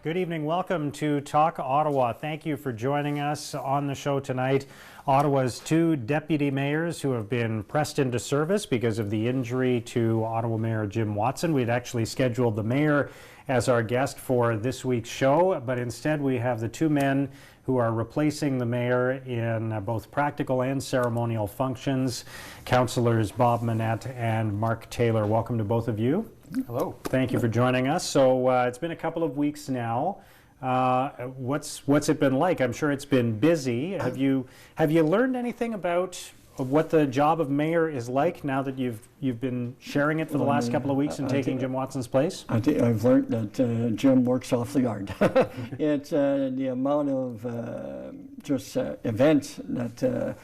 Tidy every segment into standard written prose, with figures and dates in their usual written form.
Good evening. Welcome to Talk Ottawa. Thank you for joining us on the show tonight. Ottawa's two deputy mayors who have been pressed into service because of the injury to Ottawa Mayor Jim Watson. We'd actually scheduled the mayor as our guest for this week's show, but instead we have the two men who are replacing the mayor in both practical and ceremonial functions, Councillors Bob Manette and Mark Taylor. Welcome to both of you. Hello. Thank you for joining us. So it's been a couple of weeks now. What's it been like? I'm sure it's been busy. Have you learned anything about what the job of mayor is like now that you've been sharing it for the last couple of weeks and taking Jim Watson's place? I think I've learned that Jim works awfully hard. It's the amount of just events that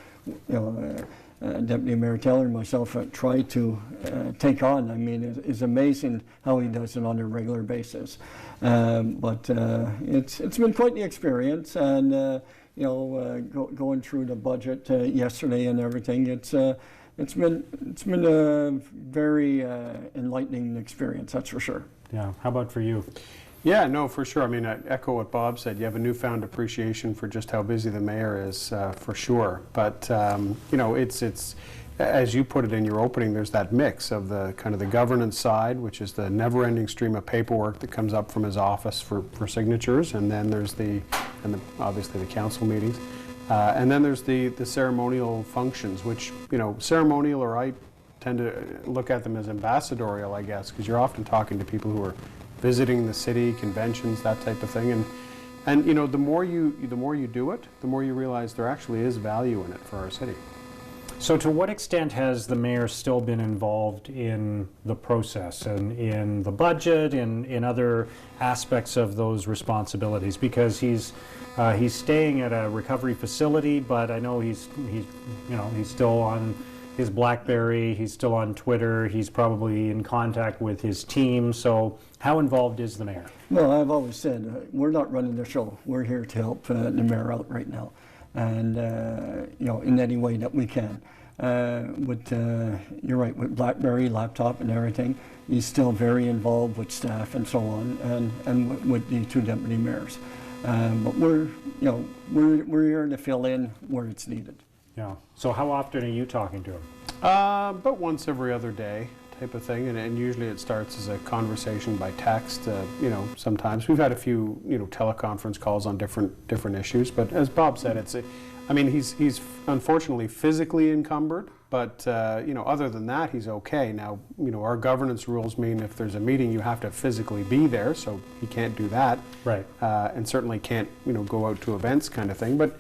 Deputy Mayor Taylor and myself try to take on. I mean, it's amazing how he does it on a regular basis. But it's been quite the experience, and going through the budget yesterday and everything, it's been a very enlightening experience. That's for sure. Yeah. How about for you? Yeah, no, for sure. I mean, I echo what Bob said. You have a newfound appreciation for just how busy the mayor is, for sure. But it's as you put it in your opening. There's that mix of the kind of the governance side, which is the never-ending stream of paperwork that comes up from his office for signatures, and then there's obviously the council meetings, and then there's the ceremonial functions, which ceremonial, or I tend to look at them as ambassadorial, I guess, because you're often talking to people who are visiting the city, conventions, that type of thing, and the more you do it, the more you realize there actually is value in it for our city. So to what extent has the mayor still been involved in the process and in the budget and in other aspects of those responsibilities? Because he's staying at a recovery facility, but I know he's still on his BlackBerry, he's still on Twitter, he's probably in contact with his team. So how involved is the mayor? Well, I've always said we're not running the show. We're here to help the mayor out right now, and in any way that we can. You're right, with BlackBerry, laptop, and everything, he's still very involved with staff and so on, and with the two deputy mayors. But we're here to fill in where it's needed. Yeah. So how often are you talking to him? About once every other day type of thing, and usually it starts as a conversation by text. Sometimes we've had a few teleconference calls on different issues, but as Bob said, he's unfortunately physically encumbered, but other than that, he's okay. Now, our governance rules mean if there's a meeting, you have to physically be there, so he can't do that. Right. And certainly can't go out to events kind of thing, but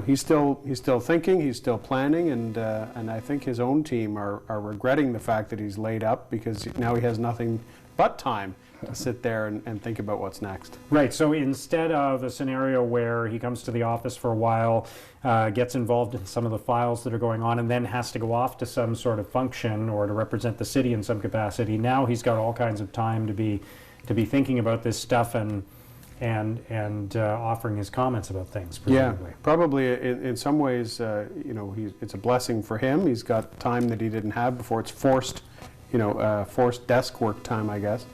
he's still thinking, he's still planning, and I think his own team are regretting the fact that he's laid up, because now he has nothing but time to sit there and think about what's next. Right, so instead of a scenario where he comes to the office for a while, gets involved in some of the files that are going on, and then has to go off to some sort of function or to represent the city in some capacity, now he's got all kinds of time to be thinking about this stuff and offering his comments about things, presumably. Yeah, probably in some ways, it's a blessing for him. He's got time that he didn't have before. It's forced desk work time, I guess.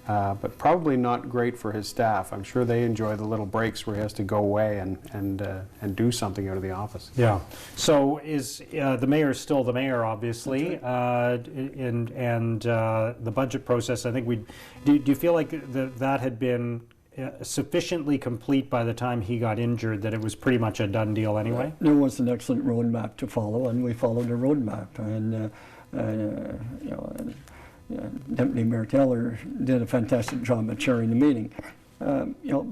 But probably not great for his staff. I'm sure they enjoy the little breaks where he has to go away and do something out of the office. Yeah. So is the mayor still the mayor, obviously, and the budget process? I think do you feel like that had been sufficiently complete by the time he got injured that it was pretty much a done deal anyway? There was an excellent roadmap to follow, and we followed the roadmap. And Deputy Mayor Taylor did a fantastic job at chairing the meeting.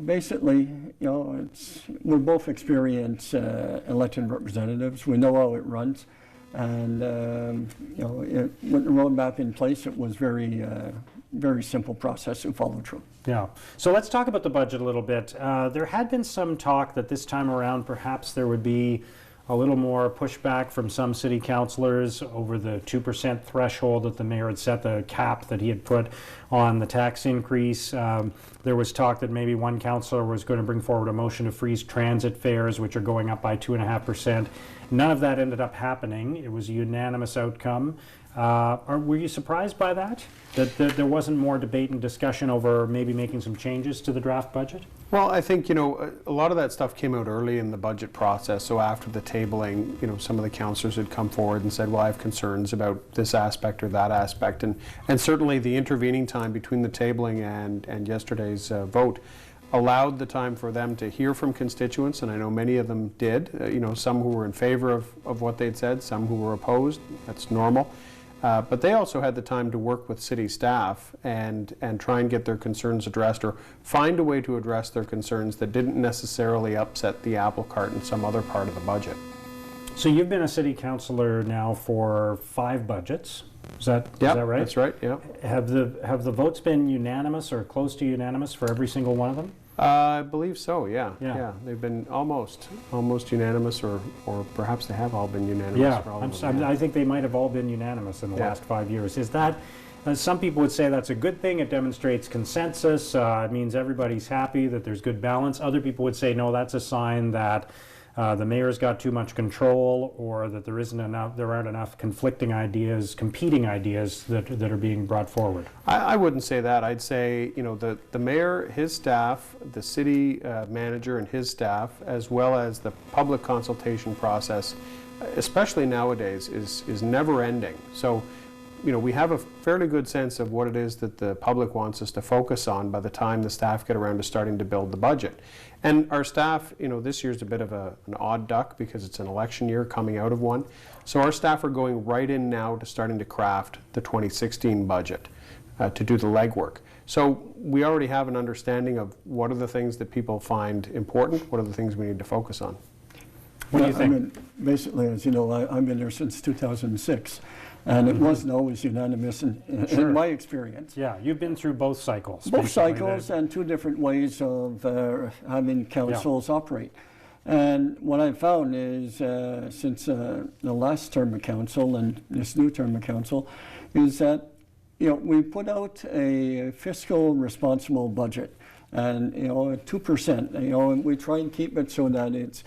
Basically, we're both experienced elected representatives. We know how it runs, and with the roadmap in place, it was very simple process to follow through. Yeah. So let's talk about the budget a little bit. There had been some talk that this time around perhaps there would be a little more pushback from some city councillors over the 2% threshold that the mayor had set, the cap that he had put on the tax increase. There was talk that maybe one councillor was going to bring forward a motion to freeze transit fares, which are going up by 2.5%. None of that ended up happening. It was a unanimous outcome. Were you surprised by that? That there wasn't more debate and discussion over maybe making some changes to the draft budget? Well, I think, a lot of that stuff came out early in the budget process. So after the tabling, some of the councillors had come forward and said, well, I have concerns about this aspect or that aspect. And certainly the intervening time between the tabling and yesterday's vote allowed the time for them to hear from constituents, and I know many of them did. Some who were in favor of what they'd said, some who were opposed. That's normal. But they also had the time to work with city staff and try and get their concerns addressed, or find a way to address their concerns that didn't necessarily upset the apple cart in some other part of the budget. So you've been a city councillor now for 5 budgets. Is that right? That's right. Yeah. Have the votes been unanimous or close to unanimous for every single one of them? I believe so. Yeah. They've been almost unanimous, or perhaps they have all been unanimous. Yeah, for all of them. I think they might have all been unanimous in the last 5 years. Is that? Some people would say that's a good thing. It demonstrates consensus. It means everybody's happy, that there's good balance. Other people would say no, that's a sign that the mayor's got too much control, or that there aren't enough conflicting ideas, competing ideas that are being brought forward. I wouldn't say that. I'd say, the mayor, his staff, the city manager and his staff, as well as the public consultation process, especially nowadays, is never ending. So, we have a fairly good sense of what it is that the public wants us to focus on by the time the staff get around to starting to build the budget. And our staff, this year's a bit of an odd duck because it's an election year coming out of one. So our staff are going right in now to starting to craft the 2016 budget, to do the legwork. So we already have an understanding of what are the things that people find important, what are the things we need to focus on. What do you think? I mean, basically, as you know, I've been there since 2006. And it wasn't always unanimous in my experience. Yeah, you've been through both cycles. Both cycles, and 2 different ways of having councils operate. And what I found is, since the last term of council and this new term of council, is that we put out a fiscal responsible budget. And 2%. And we try and keep it so that it's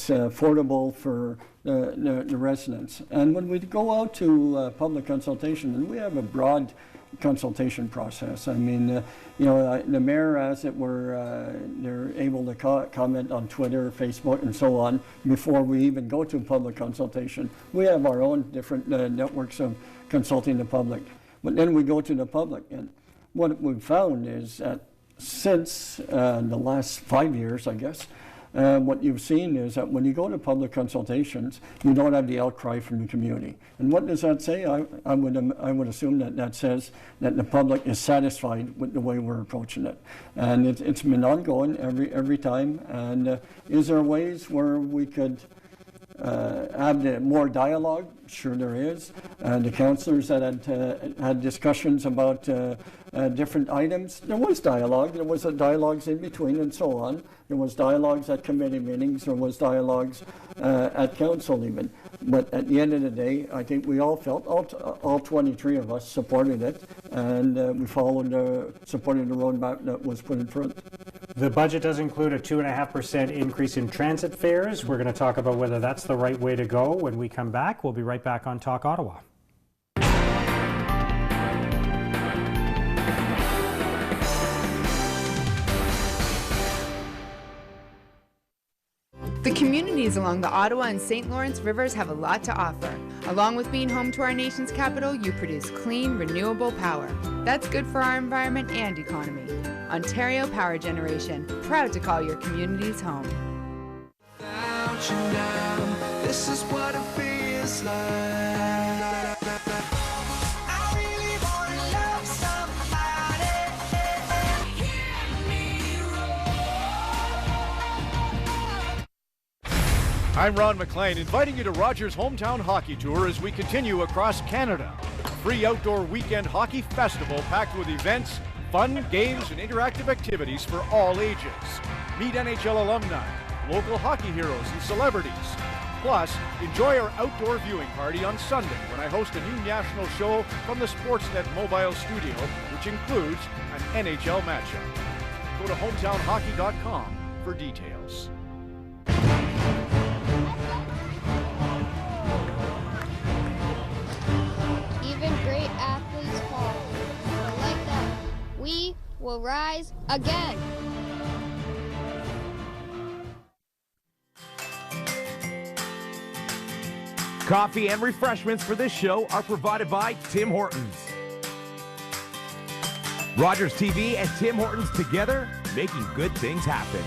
affordable for the residents. And when we go out to public consultation, and we have a broad consultation process. I mean, the mayor, as it were, they're able to comment on Twitter, Facebook, and so on before we even go to public consultation. We have our own different networks of consulting the public. But then we go to the public, and what we've found is that since the last 5 years, I guess, what you've seen is that when you go to public consultations, you don't have the outcry from the community. And what does that say? I would assume that says that the public is satisfied with the way we're approaching it. And it's been ongoing every time. And is there ways where we could have more dialogue? Sure there is. The councillors that had discussions about different items, there was dialogue. There was dialogues in between and so on. There was dialogues at committee meetings. There was dialogues at council even. But at the end of the day, I think we all felt, all 23 of us supported it, and we supported the roadmap that was put in front. The budget does include a 2.5% increase in transit fares. We're going to talk about whether that's the right way to go when we come back. We'll be right back on Talk Ottawa. The communities along the Ottawa and St. Lawrence rivers have a lot to offer. Along with being home to our nation's capital, you produce clean, renewable power. That's good for our environment and economy. Ontario Power Generation, proud to call your communities home. This is what it feels like. I really wanna love somebody. Hear me roar. I'm Ron McLean, inviting you to Rogers Hometown Hockey Tour as we continue across Canada. A free outdoor weekend hockey festival packed with events, fun, games, and interactive activities for all ages. Meet NHL alumni, local hockey heroes and celebrities. Plus, enjoy our outdoor viewing party on Sunday when I host a new national show from the Sportsnet mobile studio, which includes an NHL matchup. Go to hometownhockey.com for details. we will rise again. Coffee and refreshments for this show are provided by Tim Hortons. Rogers TV and Tim Hortons together, making good things happen.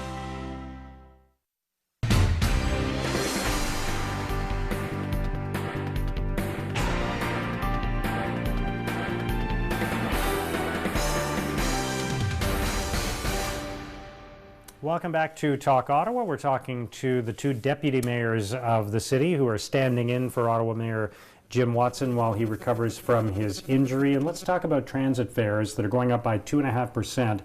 Welcome back to Talk Ottawa. We're talking to the two deputy mayors of the city who are standing in for Ottawa Mayor Jim Watson while he recovers from his injury. And let's talk about transit fares that are going up by 2.5%.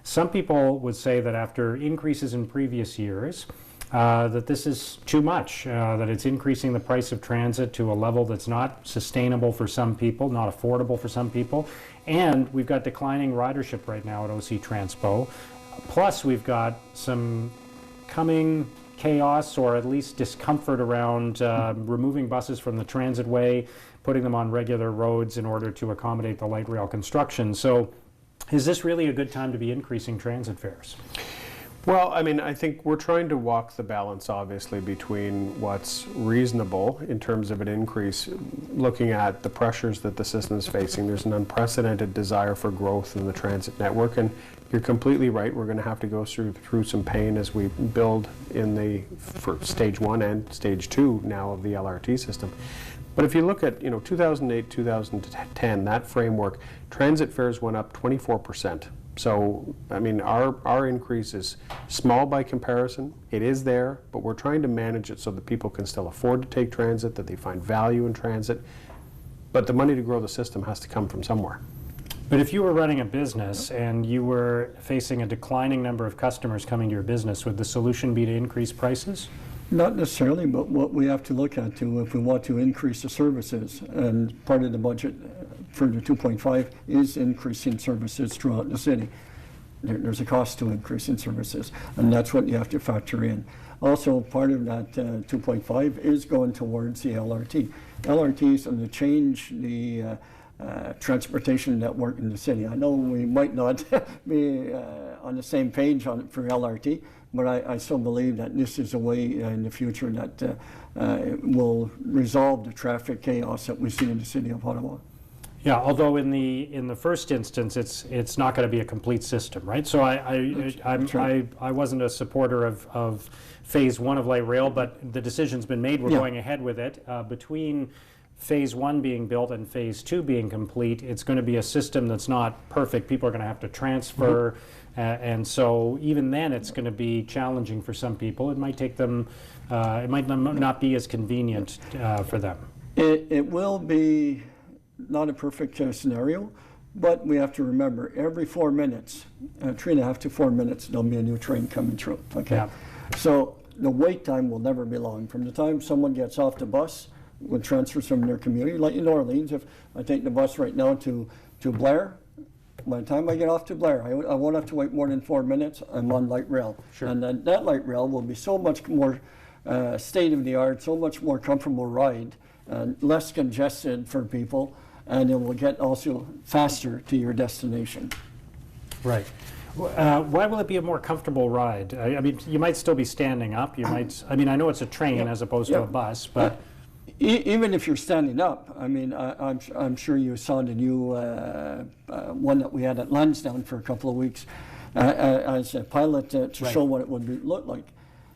Some people would say that after increases in previous years, that this is too much, that it's increasing the price of transit to a level that's not sustainable for some people, not affordable for some people. And we've got declining ridership right now at OC Transpo. Plus, we've got some coming chaos or at least discomfort around removing buses from the transitway, putting them on regular roads in order to accommodate the light rail construction. So is this really a good time to be increasing transit fares? Well, I mean, I think we're trying to walk the balance, obviously, between what's reasonable in terms of an increase, looking at the pressures that the system is facing. There's an unprecedented desire for growth in the transit network, and you're completely right. We're going to have to go through some pain as we build for stage 1 and stage 2 now of the LRT system. But if you look at 2008, 2010, that framework, transit fares went up 24%. So, I mean, our increase is small by comparison. It is there, but we're trying to manage it so that people can still afford to take transit, that they find value in transit. But the money to grow the system has to come from somewhere. But if you were running a business and you were facing a declining number of customers coming to your business, would the solution be to increase prices? Not necessarily, but what we have to look at too, if we want to increase the services, and part of the budget for the 2.5 is increasing services throughout the city. There's a cost to increasing services, and that's what you have to factor in. Also, part of that 2.5 is going towards the LRT. LRTs and to change the transportation network in the city. I know we might not be on the same page on it for LRT, but I still believe that this is a way in the future that will resolve the traffic chaos that we see in the city of Ottawa. Yeah, although in the first instance, it's not going to be a complete system, right? So I wasn't a supporter of phase 1 of light rail, but the decision's been made. We're going ahead with it. Between phase 1 being built and phase 2 being complete, it's going to be a system that's not perfect. People are going to have to transfer, and so even then, it's going to be challenging for some people. It might take them. It might not be as convenient for them. It will be not a perfect scenario, but we have to remember every 4 minutes, 3.5 to 4 minutes, there'll be a new train coming through. Okay, yeah. So the wait time will never be long. From the time someone gets off the bus, with transfers from their community, like in New Orleans, if I take the bus right now to Blair, by the time I get off to Blair, I won't have to wait more than 4 minutes. I'm on light rail. Sure. And then that light rail will be so much more state-of-the-art, so much more comfortable ride, less congested for people, and it will get also faster to your destination. Right. Why will it be a more comfortable ride? I mean, you might still be standing up. You might. I mean, I know it's a train as opposed to a bus, but. Even if you're standing up, I mean, I'm sure you saw the new one that we had at Lansdowne for a couple of weeks as a pilot to show what it would look like.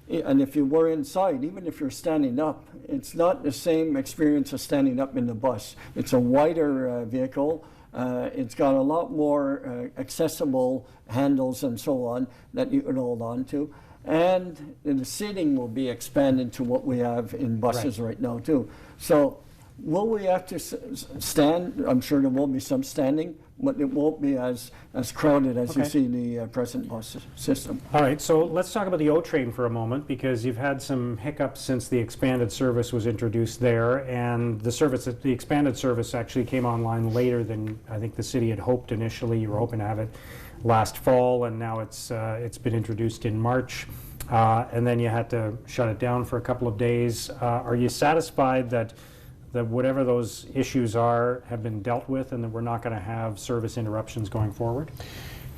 And if you were inside, even if you're standing up, it's not the same experience as standing up in the bus. It's a wider vehicle. It's got a lot more accessible handles and so on that you can hold on to. And the seating will be expanded to what we have in buses right now too. So will we have to stand? I'm sure there will be some standing, but it won't be as crowded as you see the present bus system. All right, so let's talk about the O-Train for a moment, because you've had some hiccups since the expanded service was introduced there, and the expanded service actually came online later than I think the city had hoped initially. You were hoping to have it last fall, and now it's been introduced in March, and then you had to shut it down for a couple of days. Are you satisfied that that whatever those issues are have been dealt with and that we're not going to have service interruptions going forward?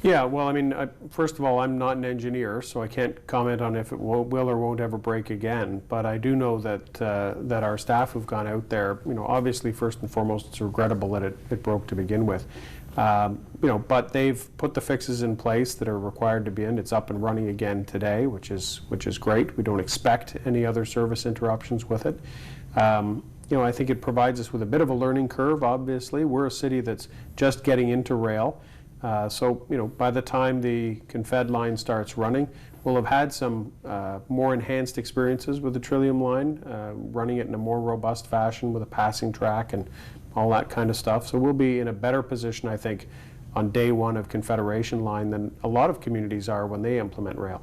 Yeah, well, I mean, first of all, I'm not an engineer, so I can't comment on if it will or won't ever break again. But I do know that that our staff who've gone out there, obviously first and foremost, it's regrettable that it broke to begin with. But they've put the fixes in place that are required to be in. It's up and running again today, which is great. We don't expect any other service interruptions with it. I think it provides us with a bit of a learning curve. Obviously, we're a city that's just getting into rail. So by the time the Confed line starts running, we'll have had some more enhanced experiences with the Trillium line, running it in a more robust fashion with a passing track and all that kind of stuff. So we'll be in a better position, I think, on day one of Confederation line than a lot of communities are when they implement rail.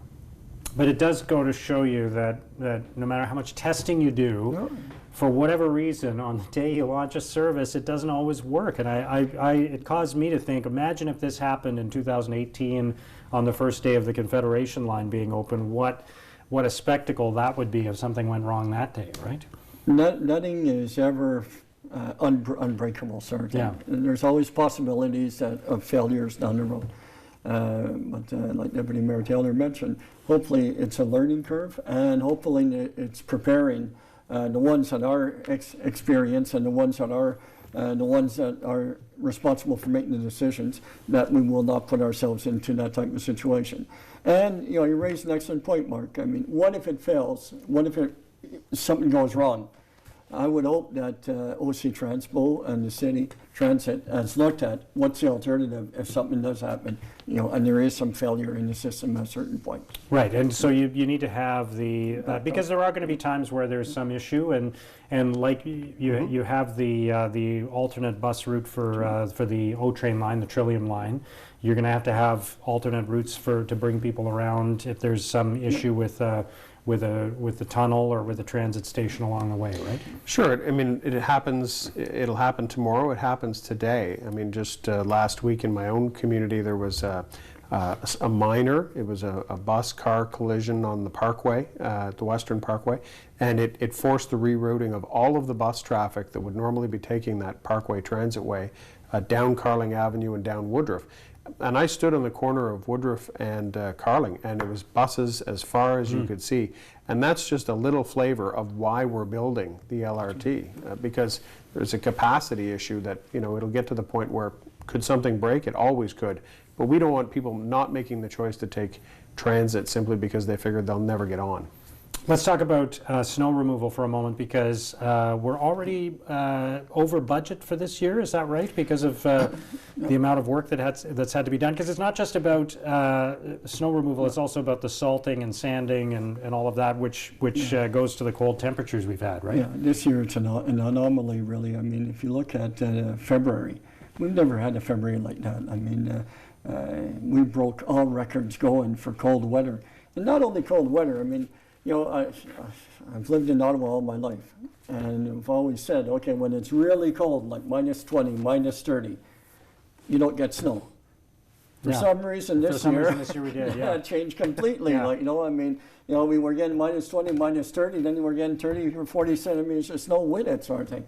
But it does go to show you that no matter how much testing you do, for whatever reason, on the day you launch a service, it doesn't always work. And it caused me to think, imagine if this happened in 2018 on the first day of the Confederation line being open, what a spectacle that would be if something went wrong that day, right? Nothing is ever unbreakable, sort of thing. Yeah. And there's always possibilities of failures down the road. But like Deputy Mayor Taylor mentioned, hopefully it's a learning curve, and hopefully it's preparing the ones that are experienced and the ones that are responsible for making the decisions, that we will not put ourselves into that type of situation. And you raised an excellent point, Mark. I mean, what if it fails? What if something goes wrong? I would hope that OC Transpo and the city transit has looked at what's the alternative if something does happen, and there is some failure in the system at a certain point. Right, and so you need to have the, because there are going to be times where there's some issue, and like you have the alternate bus route for the O train line, the Trillium line. You're going to have alternate routes to bring people around if there's some issue with the tunnel or with the transit station along the way, right? Sure. I mean, it'll happen tomorrow. It happens today. I mean, just last week in my own community, there was a minor. It was a bus-car collision on the Parkway, the Western Parkway, and it forced the rerouting of all of the bus traffic that would normally be taking that Parkway Transitway down Carling Avenue and down Woodruff. And I stood on the corner of Woodruff and Carling, and it was buses as far as you could see. And that's just a little flavor of why we're building the LRT, because there's a capacity issue that, it'll get to the point where could something break? It always could. But we don't want people not making the choice to take transit simply because they figure they'll never get on. Let's talk about snow removal for a moment, because we're already over budget for this year. Is that right? Because of the amount of work that's had to be done. Because it's not just about snow removal; it's also about the salting and sanding and all of that, which goes to the cold temperatures we've had, right? Yeah, this year it's an anomaly, really. I mean, if you look at February, we've never had a February like that. I mean, we broke all records going for cold weather, and not only cold weather. I mean. I've lived in Ottawa all my life, and I've always said, okay, when it's really cold, like -20, -30, you don't get snow. For some reason this year we did, yeah. It changed completely. Yeah. We were getting -20, -30, then we were getting 30 or 40 centimeters of snow with it, sort of thing.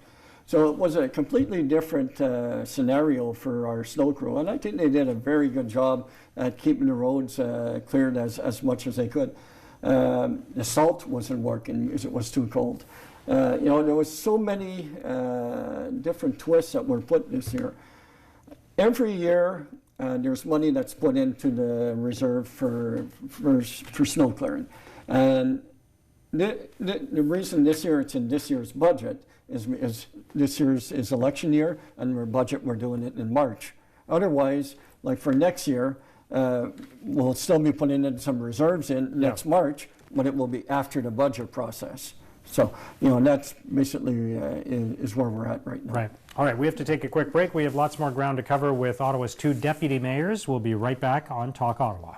So it was a completely different scenario for our snow crew, and I think they did a very good job at keeping the roads cleared as much as they could. The salt wasn't working because it was too cold. There was so many different twists that were put this year. Every year, there's money that's put into the reserve for snow clearing. And the reason this year it's in this year's budget is this year's is election year, and we're doing it in March. Otherwise, like for next year, we'll still be putting in some reserves in next March, but it will be after the budget process. So, that's basically is where we're at right now. Right. All right, we have to take a quick break. We have lots more ground to cover with Ottawa's 2 deputy mayors. We'll be right back on Talk Ottawa.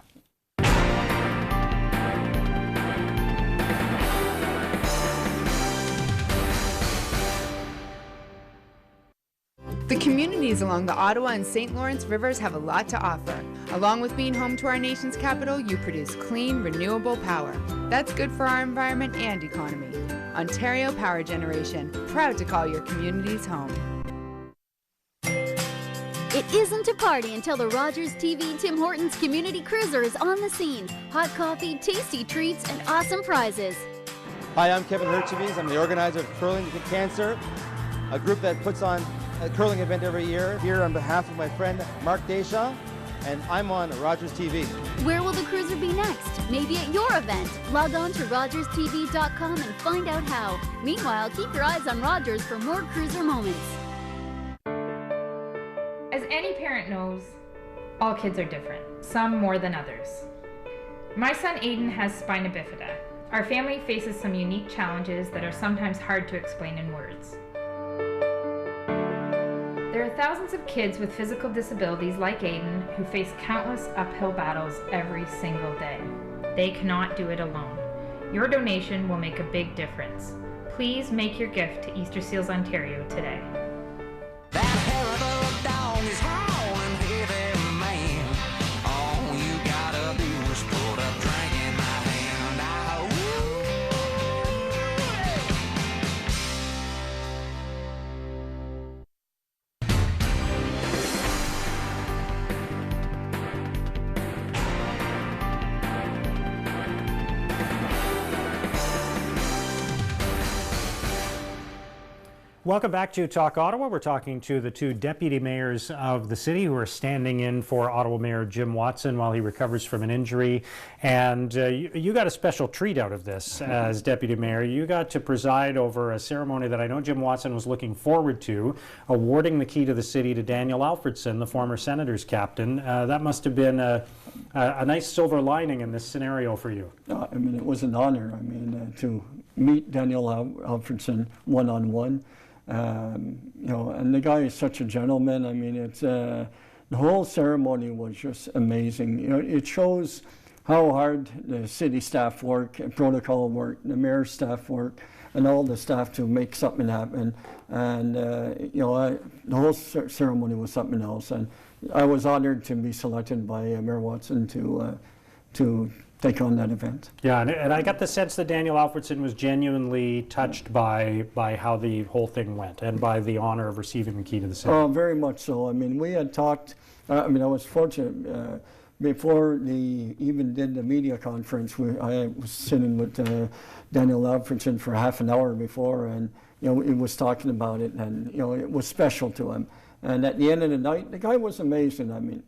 The communities along the Ottawa and St. Lawrence rivers have a lot to offer. Along with being home to our nation's capital, you produce clean, renewable power. That's good for our environment and economy. Ontario Power Generation, proud to call your communities home. It isn't a party until the Rogers TV Tim Hortons Community Cruiser is on the scene. Hot coffee, tasty treats, and awesome prizes. Hi, I'm Kevin Hercheves. I'm the organizer of Curling to Cancer, a group that puts on a curling event every year. Here on behalf of my friend Mark Deschamps, and I'm on Rogers TV. Where will the cruiser be next? Maybe at your event. Log on to rogerstv.com and find out how. Meanwhile, keep your eyes on Rogers for more cruiser moments. As any parent knows, all kids are different, some more than others. My son Aiden has spina bifida. Our family faces some unique challenges that are sometimes hard to explain in words. There are thousands of kids with physical disabilities like Aiden who face countless uphill battles every single day. They cannot do it alone. Your donation will make a big difference. Please make your gift to Easter Seals Ontario today. Welcome back to Talk Ottawa. We're talking to the two deputy mayors of the city who are standing in for Ottawa Mayor Jim Watson while he recovers from an injury. And you got a special treat out of this as deputy mayor. You got to preside over a ceremony that I know Jim Watson was looking forward to, awarding the key to the city to Daniel Alfredson, the former Senators captain. That must have been a nice silver lining in this scenario for you. I mean, it was an honor. I mean, to meet Daniel Alfredson one-on-one. You know, and the guy is such a gentleman. I mean, it's the whole ceremony was just amazing. You know, it shows how hard the city staff work, and protocol work, the mayor's staff work, and all the staff to make something happen. And you know, the whole ceremony was something else. And I was honored to be selected by Mayor Watson to take on that event. Yeah, and I got the sense that Daniel Alfredson was genuinely touched by how the whole thing went and by the honor of receiving the key to the city. Oh, very much so. I mean, we had talked, I mean, I was fortunate, before they even did the media conference, I was sitting with Daniel Alfredson for half an hour before, and, you know, he was talking about it, and, you know, it was special to him. And at the end of the night, the guy was amazing. I mean,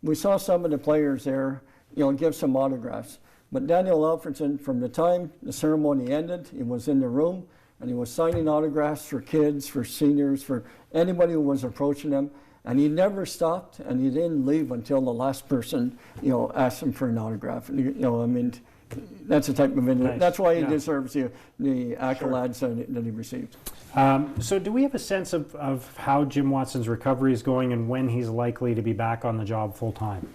we saw some of the players there, you know, give some autographs. But Daniel Alfredson, from the time the ceremony ended, he was in the room and he was signing autographs for kids, for seniors, for anybody who was approaching him. And he never stopped, and he didn't leave until the last person, you know, asked him for an autograph. You know, I mean, that's the type of individual. Nice. That's why he Yeah. deserves the accolades that he received. So do we have a sense of how Jim Watson's recovery is going and when he's likely to be back on the job full time?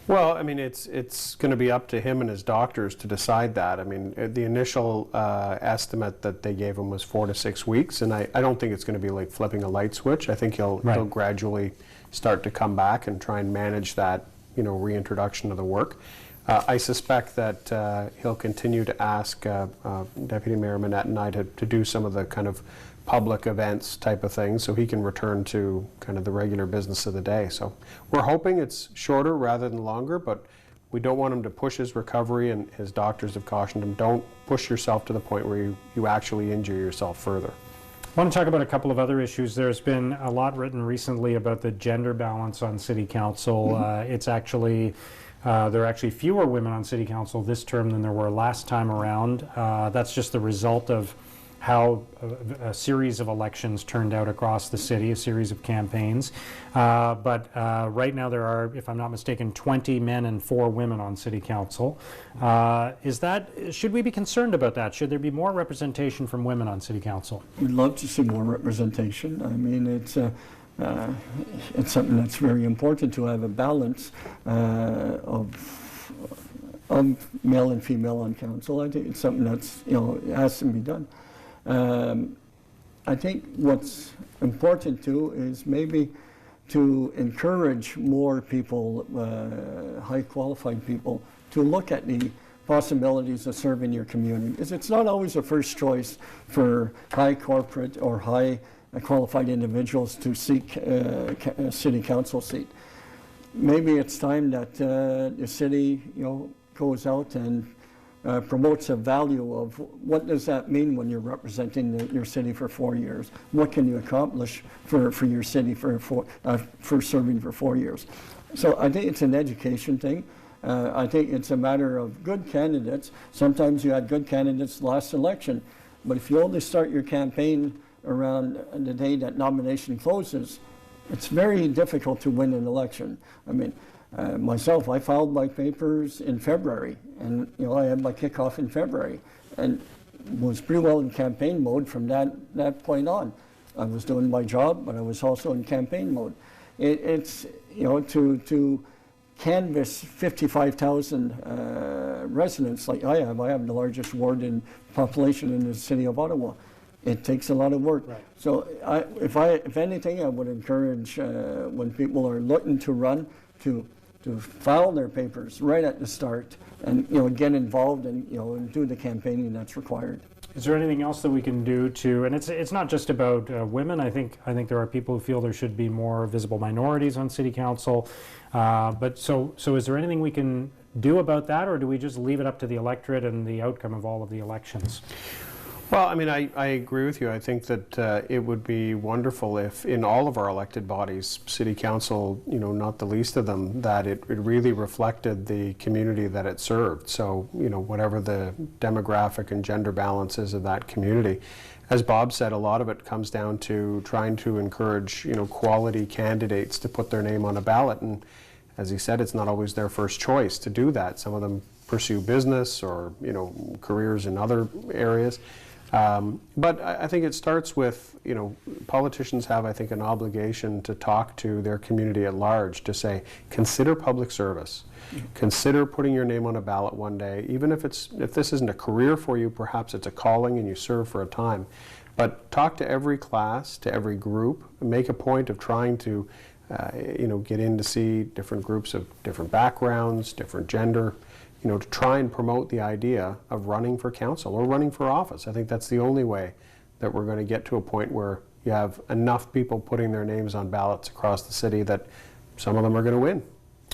Well, I mean, it's going to be up to him and his doctors to decide that. I mean, the initial estimate that they gave him was 4 to 6 weeks, and I don't think it's going to be like flipping a light switch. I think he'll gradually start to come back and try and manage that, you know, reintroduction of the work. I suspect that he'll continue to ask Deputy Mayor Manette and I to do some of the kind of public events type of things so he can return to kind of the regular business of the day. So we're hoping it's shorter rather than longer, but we don't want him to push his recovery, and his doctors have cautioned him, don't push yourself to the point where you actually injure yourself further. I want to talk about a couple of other issues. There's been a lot written recently about the gender balance on City Council. It's actually there are actually fewer women on City Council this term than there were last time around. That's just the result of how a series of elections turned out across the city, a series of campaigns. But right now there are, if I'm not mistaken, 20 men and 4 women on City Council. Should we be concerned about that? Should there be more representation from women on City Council? We'd love to see more representation. I mean, it's something that's very important to have a balance of male and female on council. I think it's something that's, you know, it has to be done. I think what's important too is maybe to encourage more people, high qualified people, to look at the possibilities of serving your community. Because it's not always a first choice for high corporate or high qualified individuals to seek a city council seat. Maybe it's time that the city, goes out and promotes a value of what does that mean when you're representing your city for 4 years? What can you accomplish for your city for serving for 4 years? So I think it's an education thing. I think it's a matter of good candidates. Sometimes you had good candidates last election, but if you only start your campaign around the day that nomination closes, it's very difficult to win an election. I mean, myself, I filed my papers in February, and I had my kickoff in February, and was pretty well in campaign mode from that point on. I was doing my job, but I was also in campaign mode. It's to canvass 55,000 residents like I have. I have the largest ward in population in the city of Ottawa. It takes a lot of work. Right. So if anything, I would encourage when people are looking to run to file their papers right at the start and get involved and do the campaigning that's required. Is there anything else that we can do to, and it's not just about women. I think there are people who feel there should be more visible minorities on city council. But so is there anything we can do about that, or do we just leave it up to the electorate and the outcome of all of the elections? Well, I mean, I agree with you. I think that it would be wonderful if in all of our elected bodies, city council, not the least of them, that it really reflected the community that it served. So, whatever the demographic and gender balance is of that community. As Bob said, a lot of it comes down to trying to encourage, quality candidates to put their name on a ballot. And as he said, it's not always their first choice to do that. Some of them pursue business or, careers in other areas. But I think it starts with, politicians have, I think, an obligation to talk to their community at large, to say, consider public service. Consider putting your name on a ballot one day, even if this isn't a career for you, perhaps it's a calling and you serve for a time. But talk to every class, to every group, make a point of trying to, get in to see different groups of different backgrounds, different gender, to try and promote the idea of running for council or running for office. I think that's the only way that we're going to get to a point where you have enough people putting their names on ballots across the city that some of them are going to win.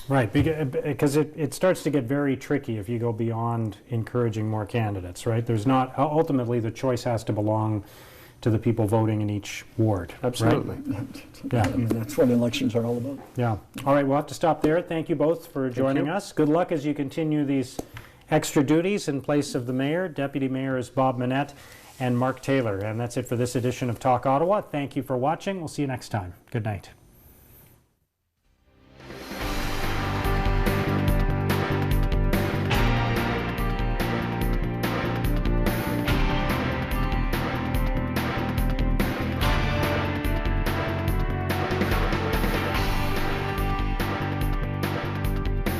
Right, because it starts to get very tricky if you go beyond encouraging more candidates, right? There's not, ultimately the choice has to belong to the people voting in each ward. Absolutely. Right? Yeah. I mean, that's what elections are all about. Yeah. All right, we'll have to stop there. Thank you both for joining us. Good luck as you continue these extra duties in place of the mayor. Deputy Mayors Bob Manette and Mark Taylor. And that's it for this edition of Talk Ottawa. Thank you for watching. We'll see you next time. Good night.